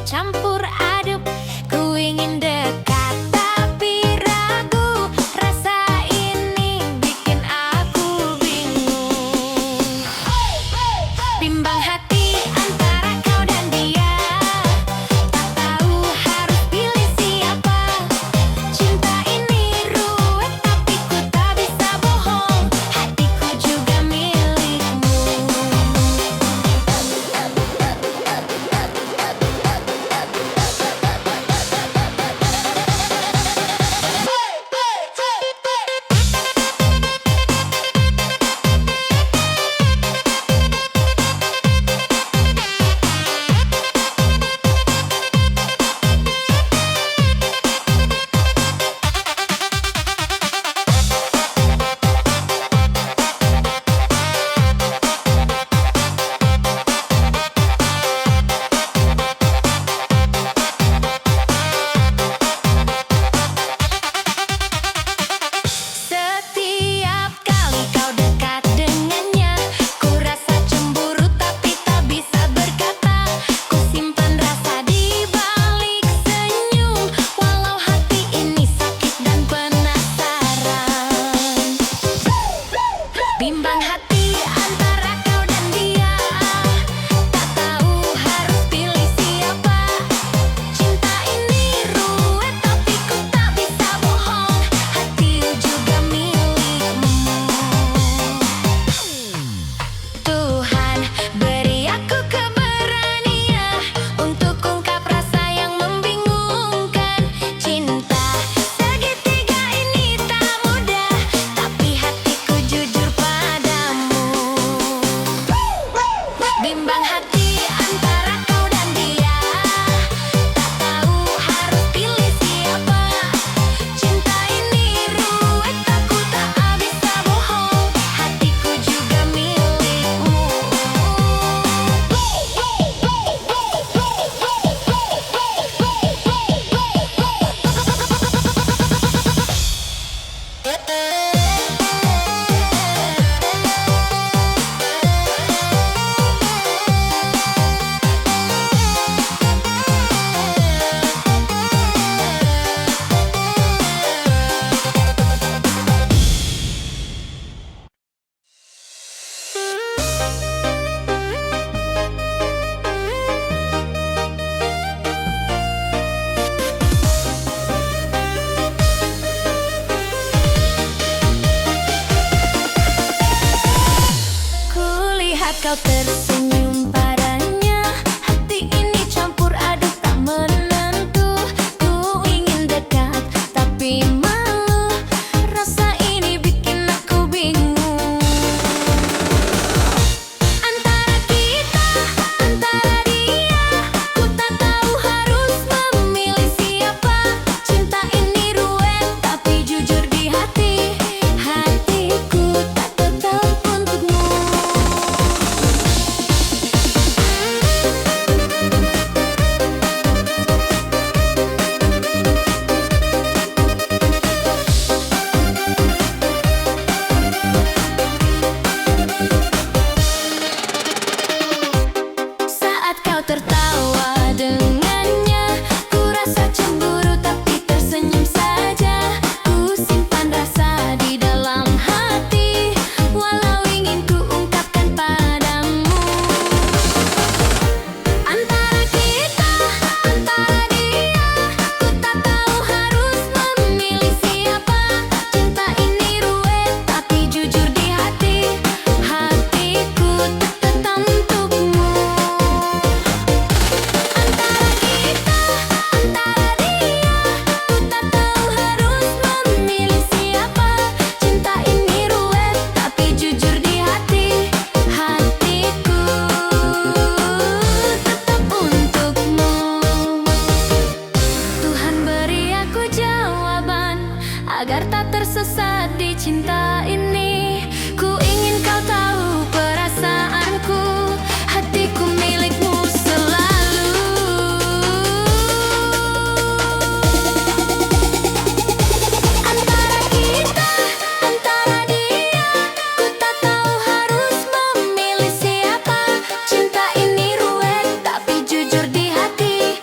campur aduk. Ku ingin dekat tapi ragu, rasa ini bikin aku bingung. Bimbang hati antara kau dan dia, tak tahu harus pilih siapa. Cinta ini ruwet tapi ku tak bisa bohong, hatiku juga milikmu. Setiap kali kau dekat dengannya, ku rasa cemburu tapi tak bisa berkata. Ku simpan rasa di balik senyum, walau hati ini sakit dan penasaran. Bimbang hati antara kau dan dia, tak tahu harus pilih siapa. Cinta ini ruwet tapi ku tak bisa bohong, hati juga milikmu. Tuhan beri aku keberanian untuk ungkap rasa yang membingungkan. Cinta segitiga ini tak mudah, tapi hatiku jujur padamu. Bimbang hati antara kau dan dia, tak tahu harus pilih siapa. Cinta ini ruwet aku tak bisa bohong, hatiku juga milikmu. Kulihat kau tersenyum padanya, hati ini campur aduk tak menentu. Ku ingin dekat tapi malu, rasa ini bikin aku bingung. Antara kita, antara dia, ku tak tahu harus memilih siapa. Cinta ini ruwet tapi jujur di hati, hatiku tak tetap untukmu. Saat kau tertawa dengannya, ku rasa cemburu tapi tersenyum saja. Ku simpan rasa di dalam hati, walau ingin ku ungkapkan padamu. Antara kita, antara dia, ku tak tahu harus memilih siapa. Cinta ini ruwet tapi jujur di hati, hatiku tetap untukmu. Antara kita, antara dia, ku tak tahu harus memilih siapa. Cinta ini ruwet tapi jujur di hati, hatiku tetap untukmu. Tuhan beri aku jawaban agar tak tersesat di cinta ini. Ku ingin kau tahu perasaanku, hatiku milikmu selalu. Antara kita, antara dia, ku tak tahu harus memilih siapa. Cinta ini ruwet tapi jujur di hati,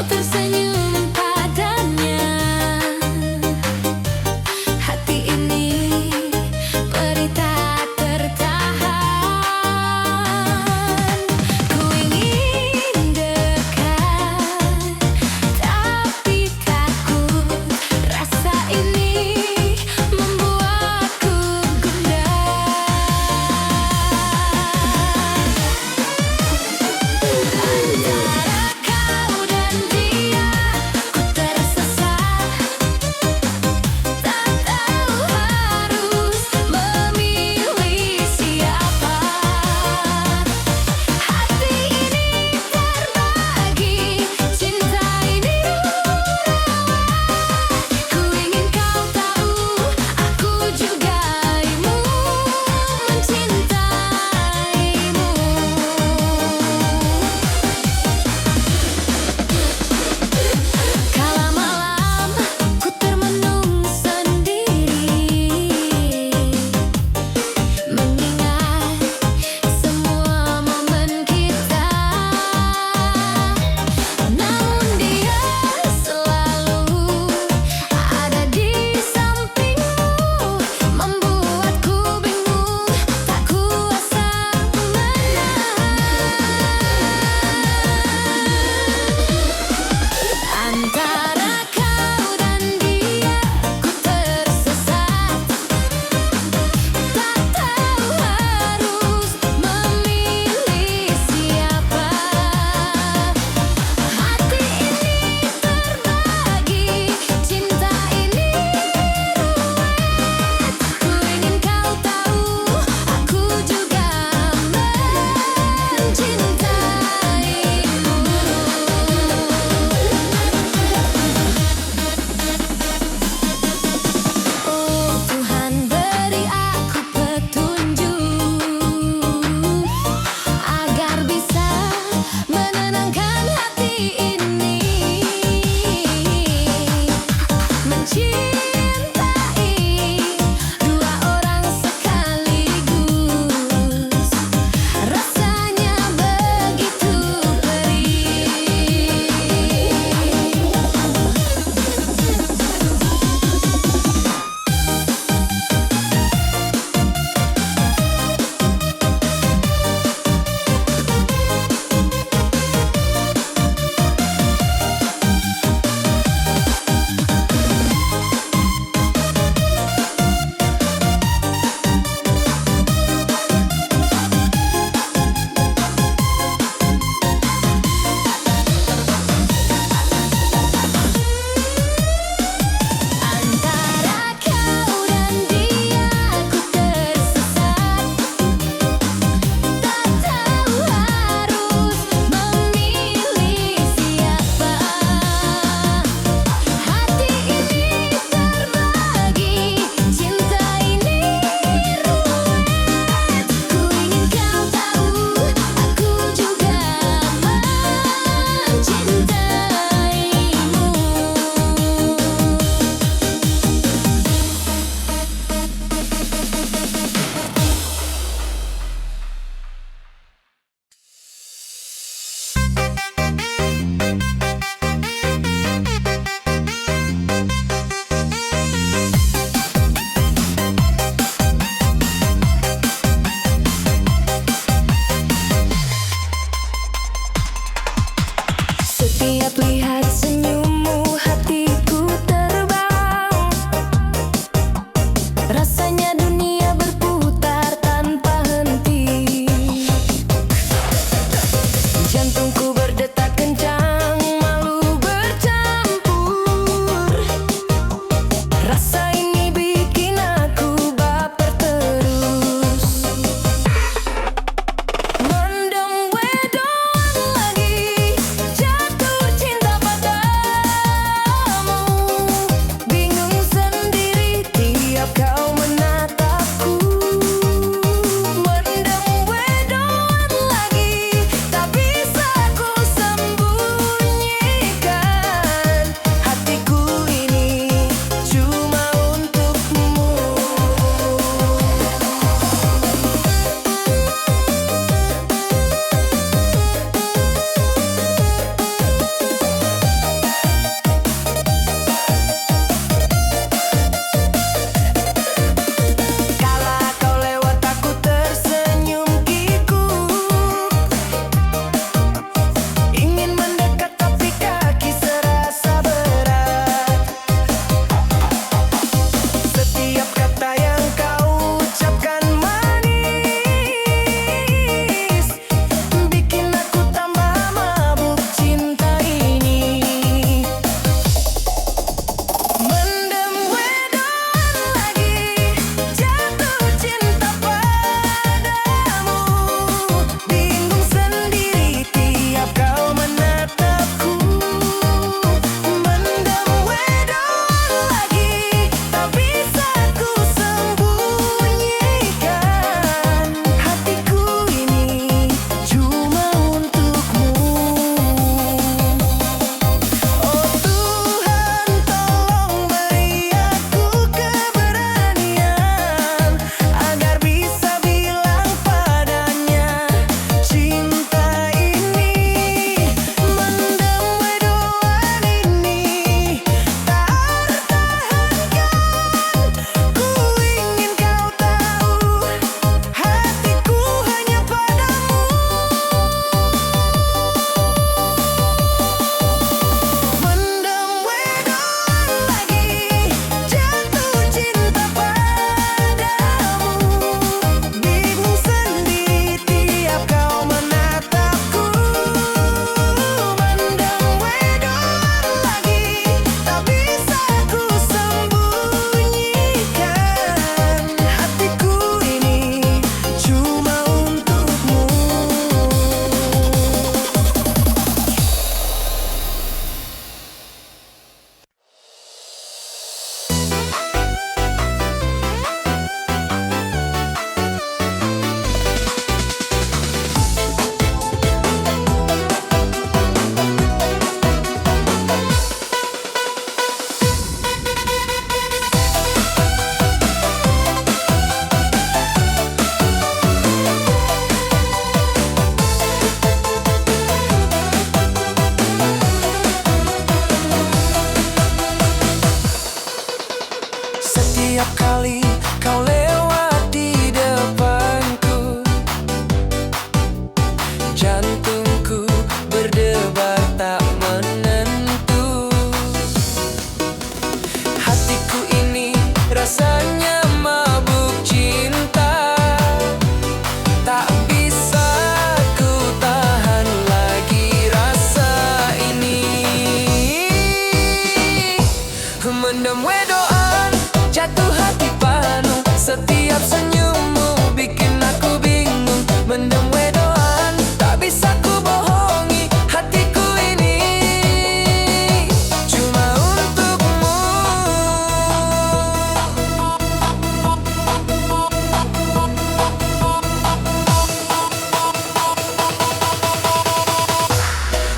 tersenyum padanya. Hati ini perih tak tertahan. Ku ingin dekat, tapi takut. Rasa ini membuatku gundah. Antara kau dan dia,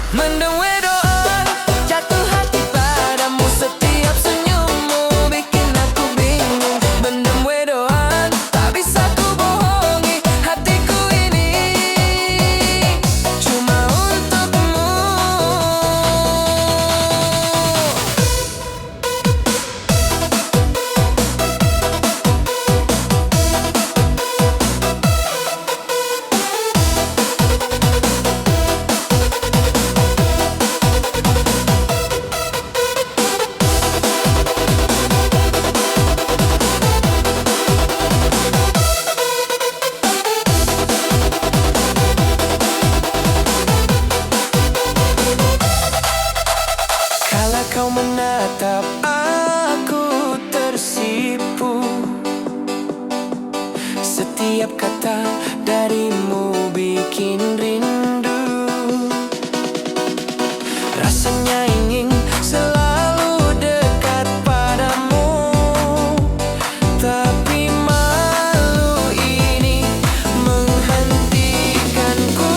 Mendem wedoan, jatuh hati padamu. Setiap senyummu bikin aku bingung. Mendem wedoan, tak bisa ku bohongi hatiku ini cuma untukmu. Kala kau menatap aku tersipu. Setiap kata darimu bikin rindu. Rasanya ingin selalu dekat padamu, tapi malu ini menghentikanku.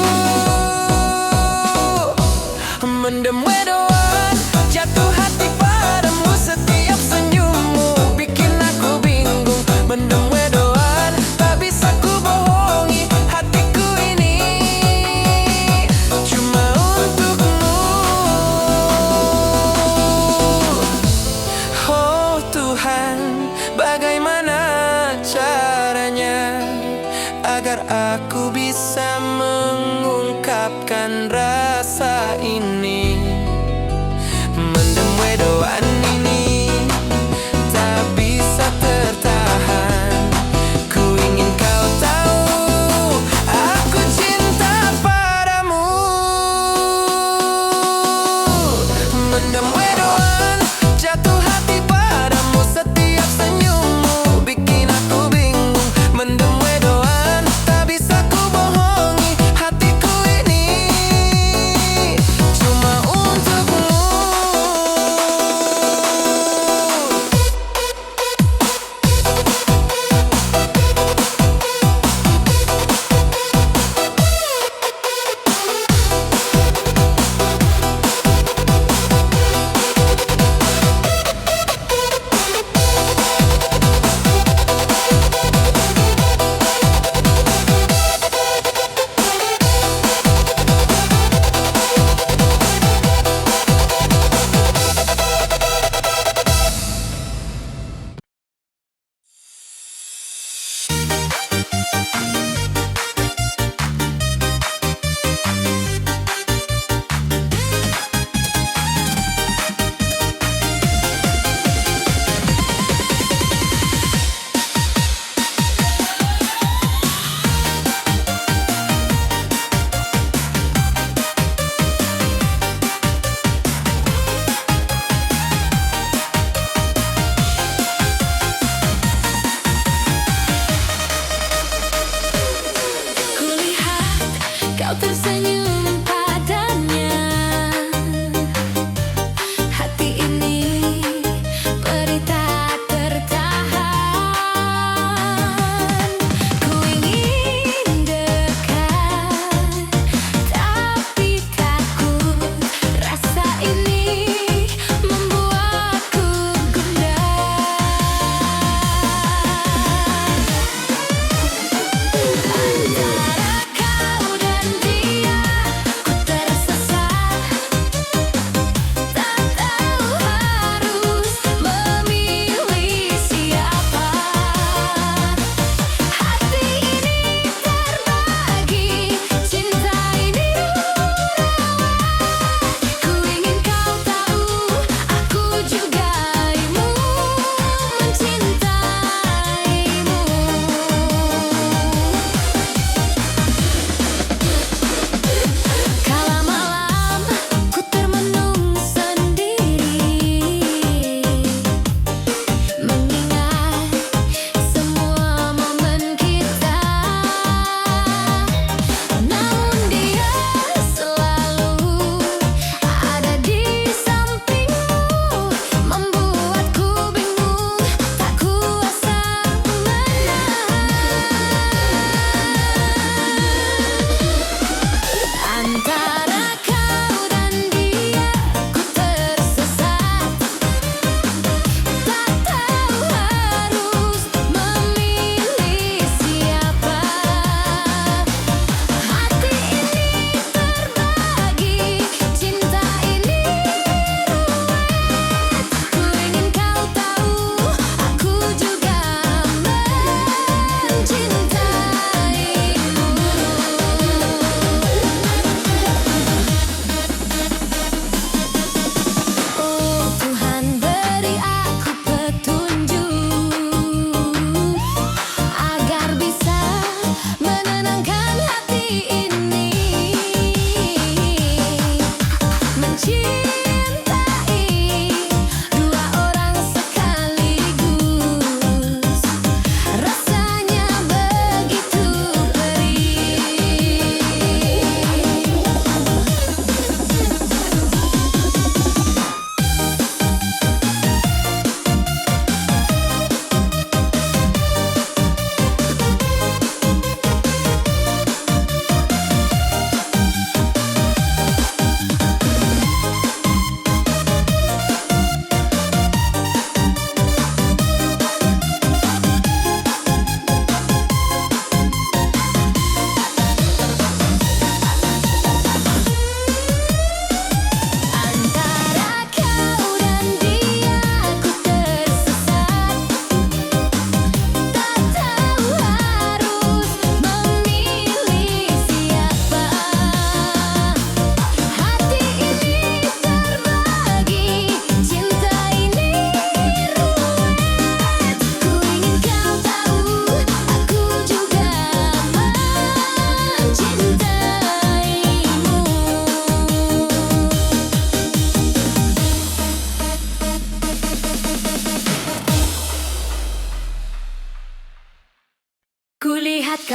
Mendem wedoan, jatuh hati padamu. Setiap senyummu bikin aku bingung. Mendem wedoan, tak bisa ku bohongi hatiku ini cuma untukmu. Oh Tuhan, bagaimana caranya agar aku bisa mengungkapkan rasa ini? Mendem wedoan ini tak bisa tertahan. Ku ingin kau tahu, aku cinta padamu. Mendem wedoan, jatuh hati padamu. Setiap senyummu bikin aku bingung. Mendem wedoan, tak bisa ku bohongi hatiku ini cuma untukmu.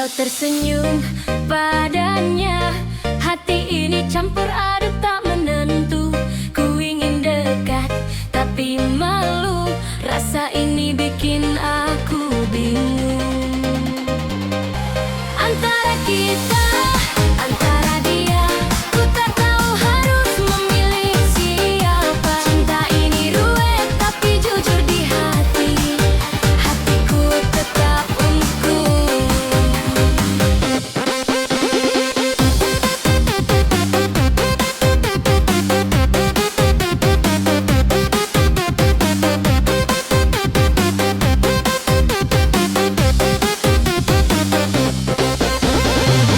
kau tersenyum padanya, hati ini campur aduk tak menentu. Ku ingin dekat tapi malu, rasa ini bikin aku bingung. Antara kita, antara dia, ku tak tahu harus memilih siapa. Cinta ini ruwet tapi jujur di hati, hatiku tetap untukmu.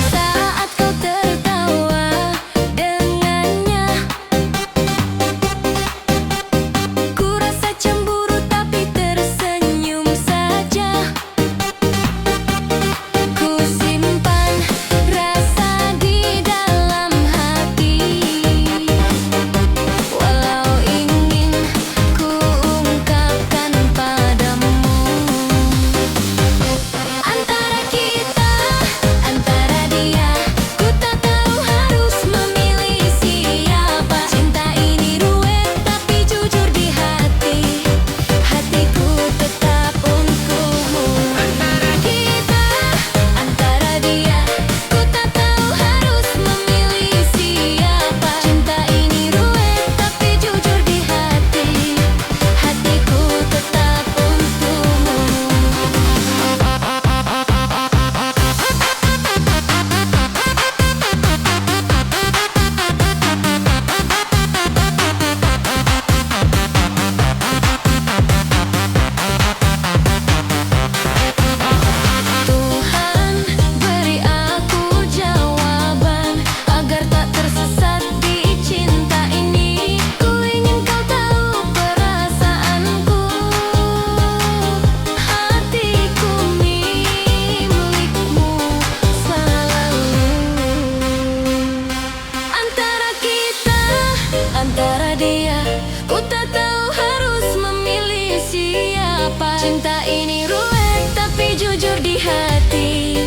Saat kau tertawa dengannya, ku rasa cemburu tapi tersenyum saja. Ku simpan rasa di dalam hati, walau ingin ku ungkapkan padamu. Antara kita, antara dia, ku tak tahu harus memilih siapa. Cinta ini ruwet tapi jujur di hati, hatiku tetap untukmu. Antara kita, antara dia, ku tak tahu harus memilih siapa. Cinta ini ruwet tapi jujur di hati, hatiku tetap untukmu. Tuhan, beri aku jawaban agar tak tersesat di cinta ini. Ku ingin kau tahu perasaanku, hatiku milikmu selalu. Antara kita, antara dia, ku tak tahu harus memilih siapa. Cinta ini ruwet tapi jujur di hati,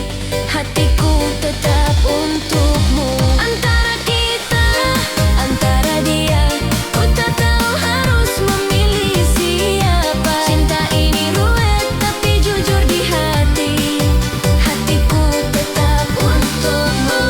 hatiku tetap untukmu. Antara kita, antara dia, ku tak tahu harus memilih siapa. Cinta ini ruwet tapi jujur di hati, hatiku tetap untukmu.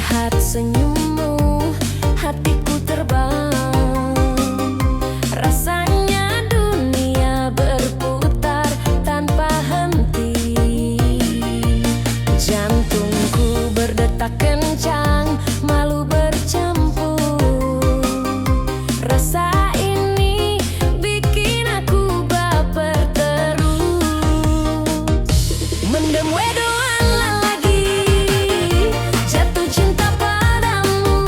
Melihat senyummu, hatiku terbang. Rasanya dunia berputar tanpa henti. Jantungku berdetak kencang, malu bercampur. Rasa ini bikin aku baper terus. Mendem wedoan lagi, jatuh cinta padamu.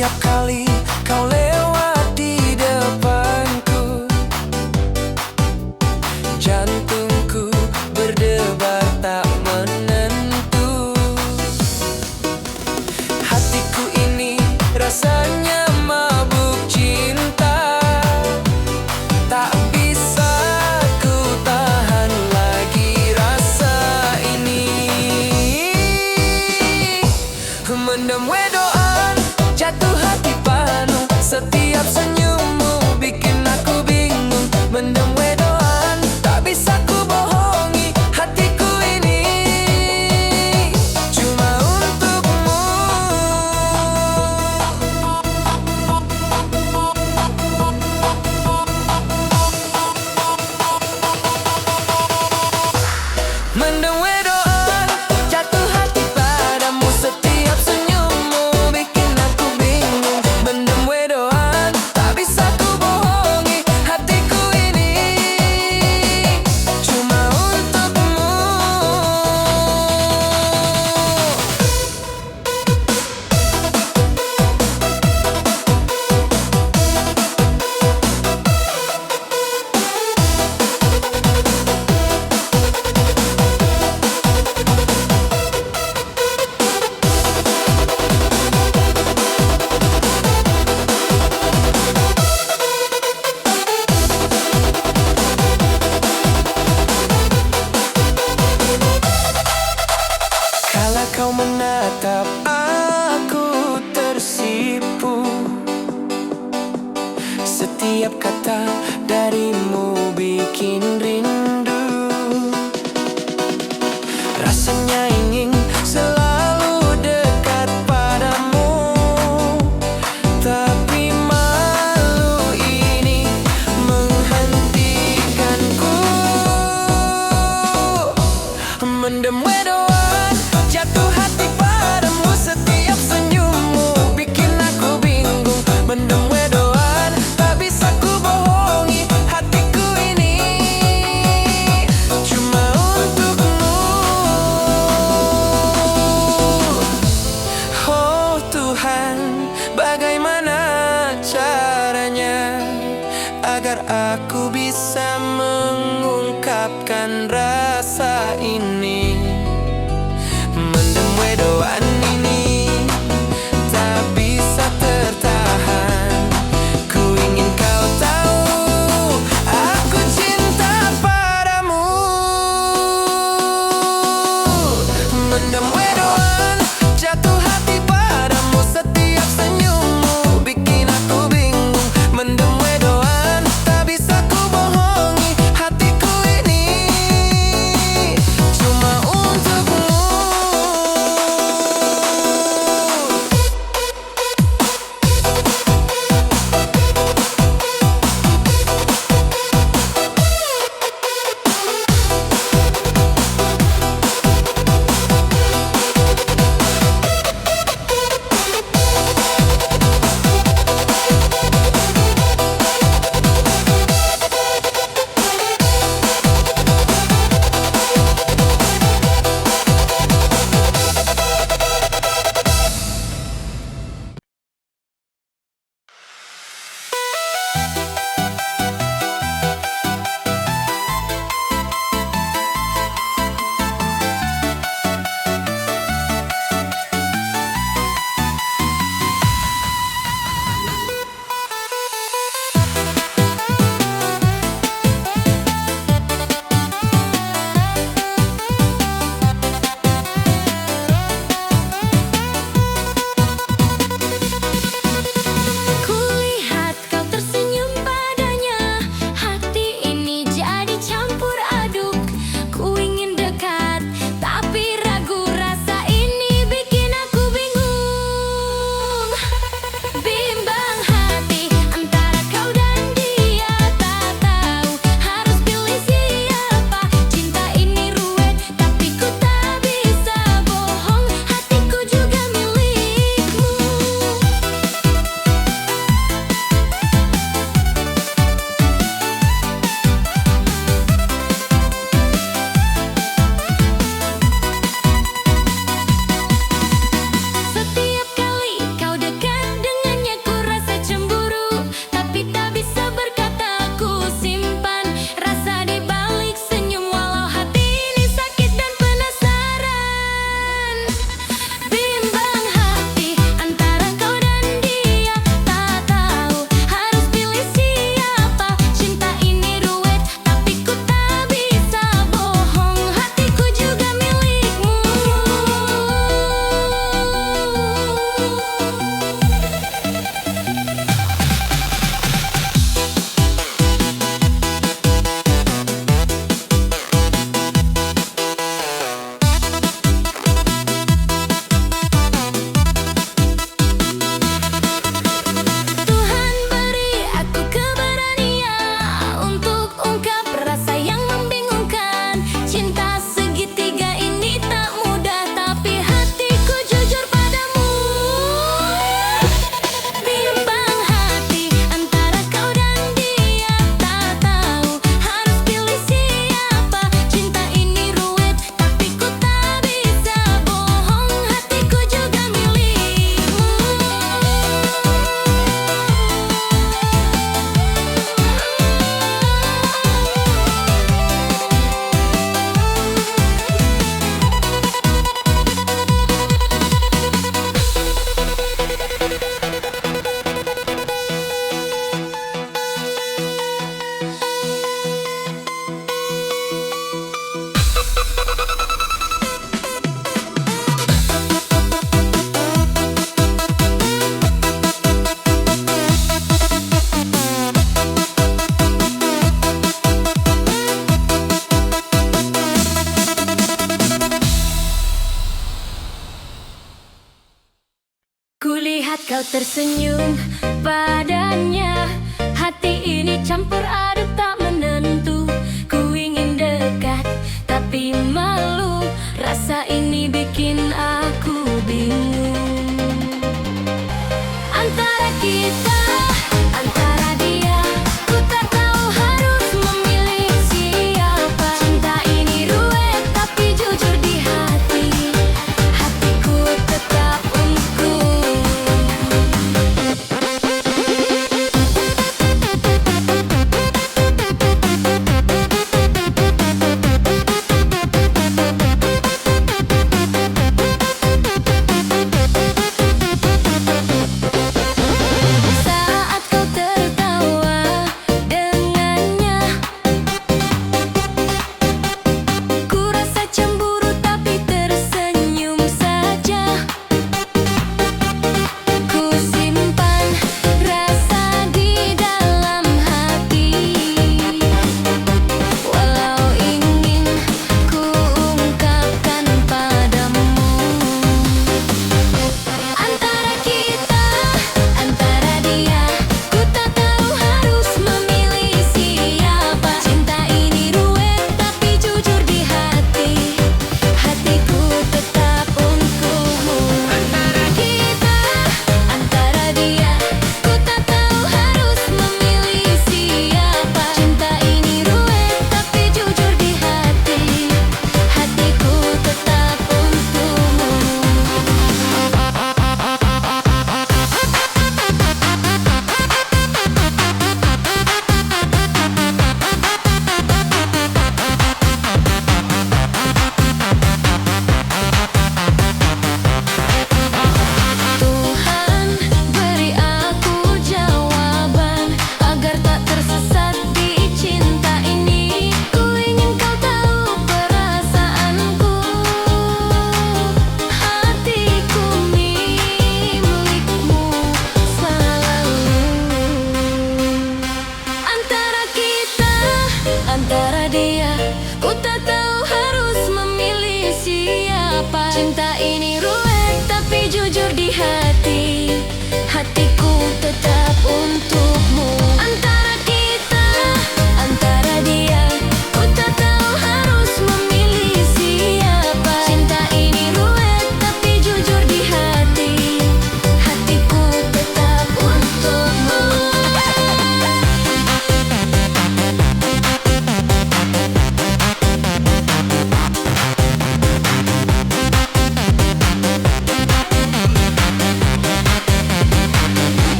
Setiap kali kau lewat di depanku, jantungku berdebar tak menentu. Hatiku ini rasanya mabuk cinta, tak bisa ku tahan lagi rasa ini. Mendem wedoan, jatuh hati panu, setiap senyummu bikin aku bingung. Mendem wedoan, tak bisa ku bohongi hatiku ini cuma untukmu. Mendem wedoan, jatuh hati padamu, setiap senyummu bikin aku bingung. Mendem wedoan, tak bisa ku bohongi hatiku ini cuma untukmu. Kala kau menatap aku tersipu, setiap kata darimu bikin rindu. Rasanya ingin selalu dekat padamu, tapi malu ini menghentikanku. Mendem wedoan, jatuh hati padamu, setiap senyummu bikin aku bingung. Mendem wedoan, tak bisa ku bohongi hatiku ini cuma untukmu. Oh Tuhan, bagaimana caranya agar aku bisa mengungkapkan rasa ini. Mendem wedoan ini tak bisa tertahan. Ku ingin kau tahu, aku cinta padamu. Mendem wedoan, jatuh hati padamu, setiap senyummu bikin aku bingung. Mendem wedoan, tak bisa ku bohongi hatiku ini tersenyum padanya. Hati ini campur aduk tak menentu. Ku ingin dekat tapi malu. Rasa ini bikin aku bingung. Antara kita, antara dia, ku tak tahu harus memilih siapa. Cinta ini ruwet tapi jujur di hati. Hatiku tetap untukku.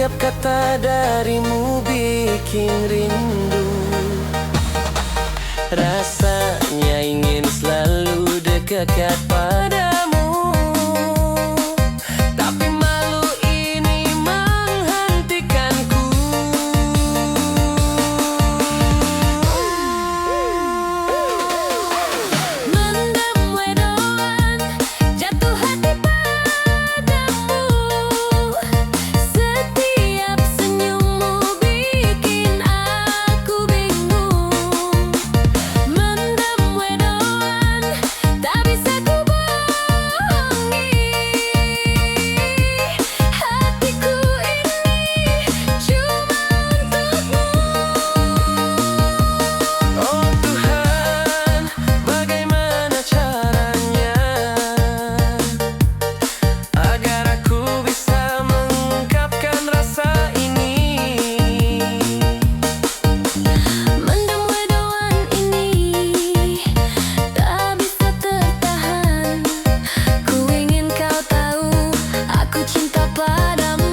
Setiap kata darimu bikin rindu. Rasanya ingin selalu dekat padamu, tapi malu ini menghentikanku. Mendem wedoan, jatuh hati padamu. Setiap senyummu bikin aku bingung. Mendem wedoan, tak bisa ku bohongi. Hatiku ini cuma untukmu. Oh Tuhan, bagaimana caranya agar aku bisa mengungkapkan rasa ini? Mendem wedoan ini tak bisa tertahan. Ku ingin kau tahu aku cinta padamu.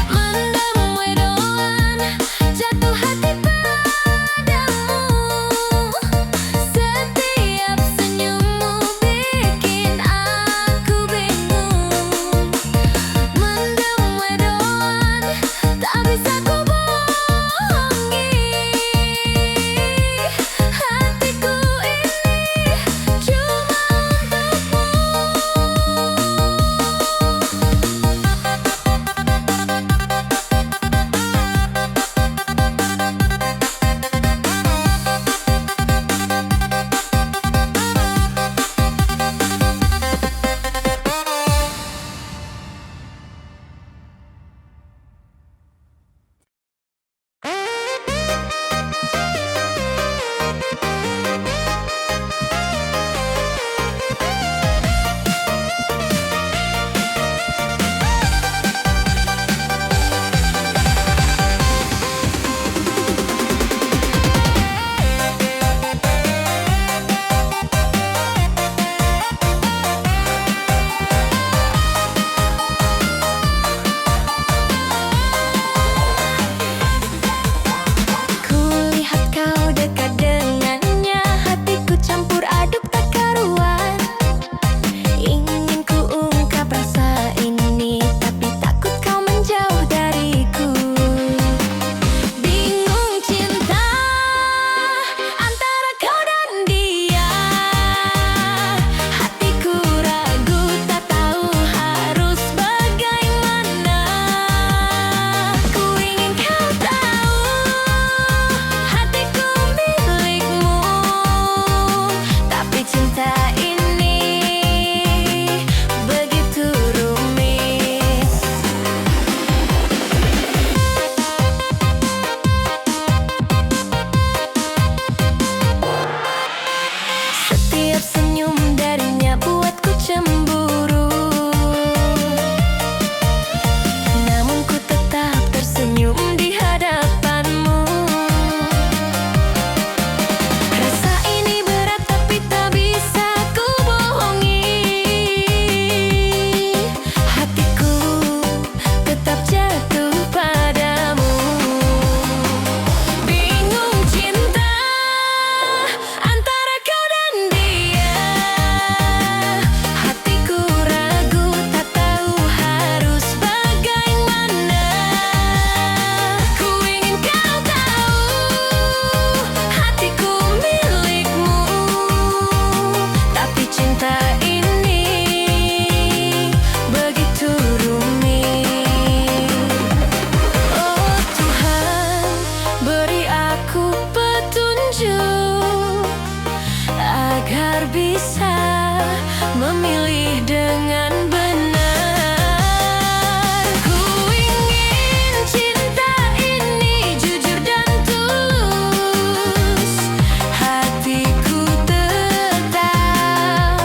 Mendem wedoan, jatuh hati padamu. Setiap senyummu bikin aku bingung. Mendem wedoan, tak bisa ku bohongi. Hatiku ini cuma untukmu. Kulihat kau dekat dengannya, hatiku campur aduk tak karuan. Ingin ku ungkap rasa ini, tapi takut kau menjauh dariku. Bingung cinta antara kau dan dia. Hatiku ragu tak tahu harus bagaimana. Ku ingin kau tahu hatiku milikmu, tapi cinta ini begitu rumit. Setiap senyum darinya buatku cemburu, namun ku tetap tersenyum di hadapanmu. Rasa ini berat tapi tak bisa ku bohongi. Hatiku tetap jatuh padamu. Bingung cinta antara kau dan dia. Hatiku ragu tak tahu harus bagaimana. Ku ingin kau tahu hatiku milikmu, tapi cinta ini begitu rumit. Oh Tuhan, beri aku petunjuk agar bisa memilih dengan benar. Ku ingin cinta ini jujur dan tulus. Hatiku tetap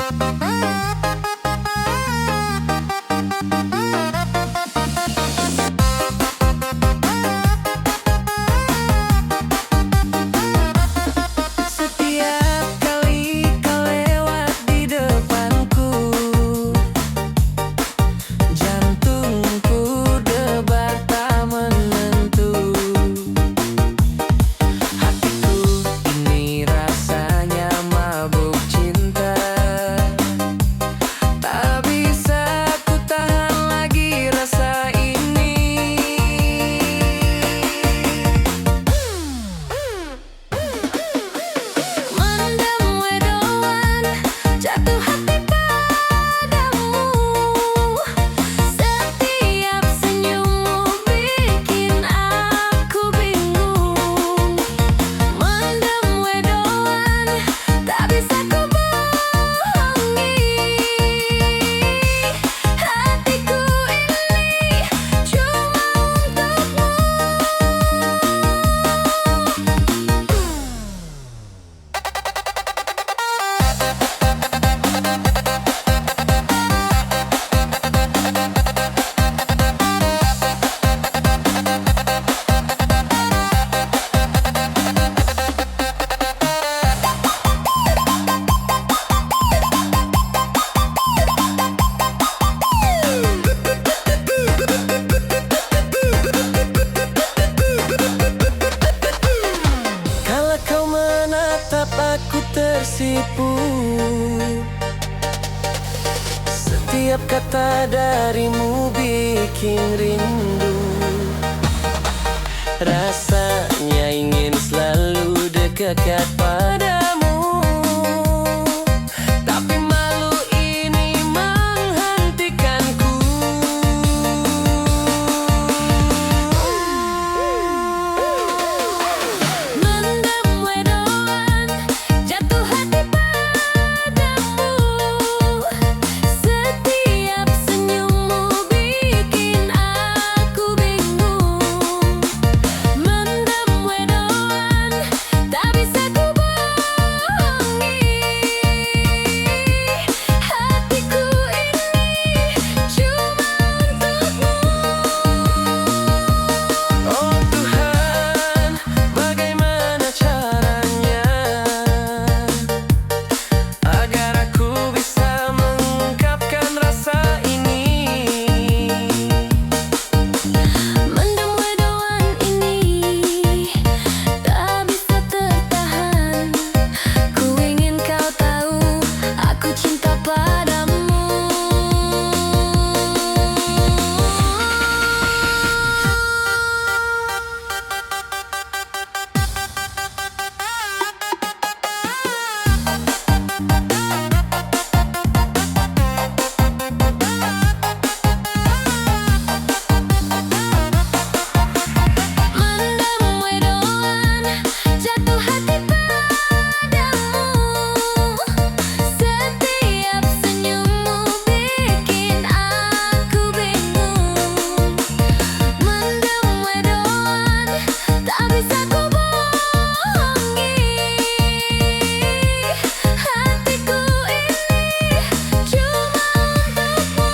Setiap kali kau lewat di depanku, jantungku debar tak menentu. Hatiku ini rasanya mabuk cinta, tak bisa ku tahan lagi rasa ini. Mendem wedoan, jatuh hati padamu. Setiap senyummu bikin aku bingung. Mendem wedoan, tak bisa ku bohongi. Hatiku ini cuma untukmu. Kalau kau menatap aku tersipu, setiap kata darimu bikin rindu. Rasanya ingin selalu dekat padamu, tapi malu ini menghentikanku. Mendem wedoan, jatuh hati padamu. Setiap senyummu bikin aku bingung. Mendem wedoan, tak bisa ku bohongi. Hatiku ini cuma untukmu. Oh Tuhan, bagaimana caranya agar aku bisa mengungkapkan rasa ini? Mendem wedoan ini tak bisa tertahan. Ku ingin kau tahu aku cinta padamu. Mendem wedoan, jatuh hati padamu. Setiap senyummu bikin aku bingung. Mendem wedoan, tak bisa ku bohongi. Hatiku ini cuma untukmu.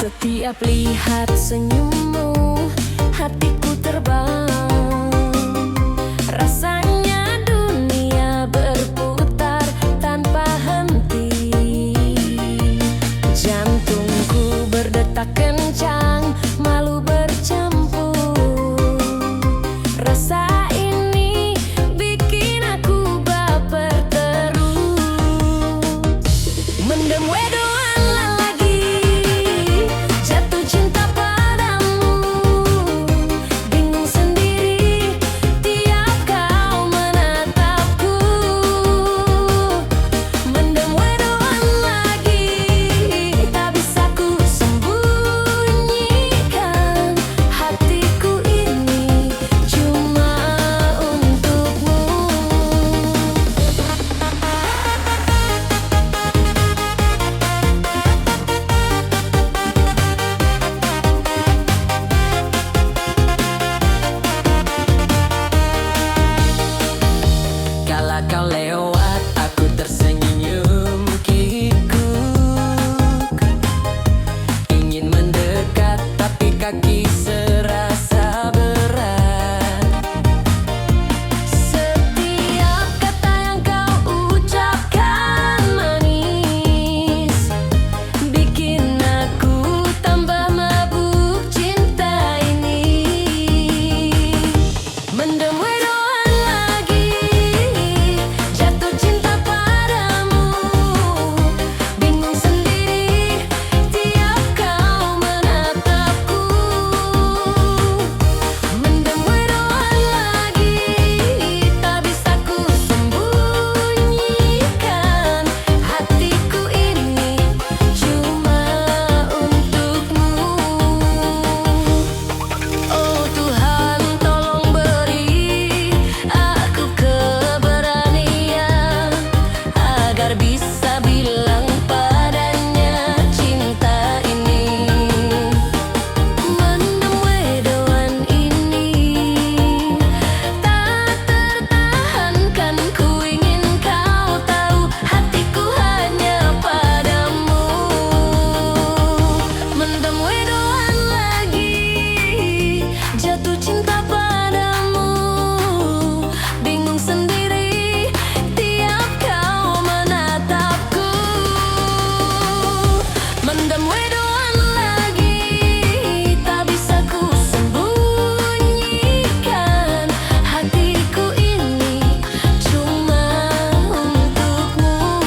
Setiap lihat senyummu, hatiku terbang. Rasanya dunia berputar tanpa henti. Jantungku berdetak kencang, malu bercampur. Rasa ini Saat kau lewat, aku tersenyum kikuk. Ingin mendekat, tapi kaki serasa berat. Setiap kata yang kau ucapkan manis, bikin aku tambah mabuk cinta ini. Mendem wedoan lagi, jatuh cinta padamu. Bingung sendiri tiap kau menatapku. Mendem wedoan lagi, tak bisa ku sembunyikan. Hatiku ini cuma untukmu. Oh Tuhan, tolong beri aku keberanian agar bisa bilang padanya cinta ini. Mendem wedoan ini tak tertahankan, ku ingin kau tahu hatiku hanya padamu. Mendem wedoan lagi, jatuh cinta padamu. Bingung sendiri tiap kau menatapku. Mendem wedoan lagi, tak bisa ku sembunyikan. Hatiku ini cuma untukmu.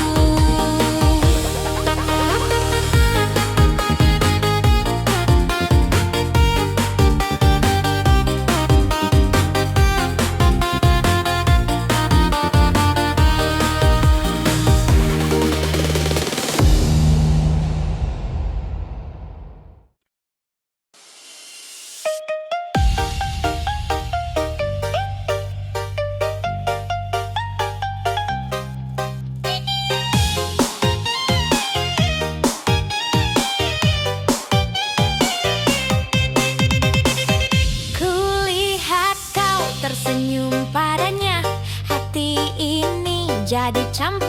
Kulihat kau tersenyum padanya, hati ini jadi campur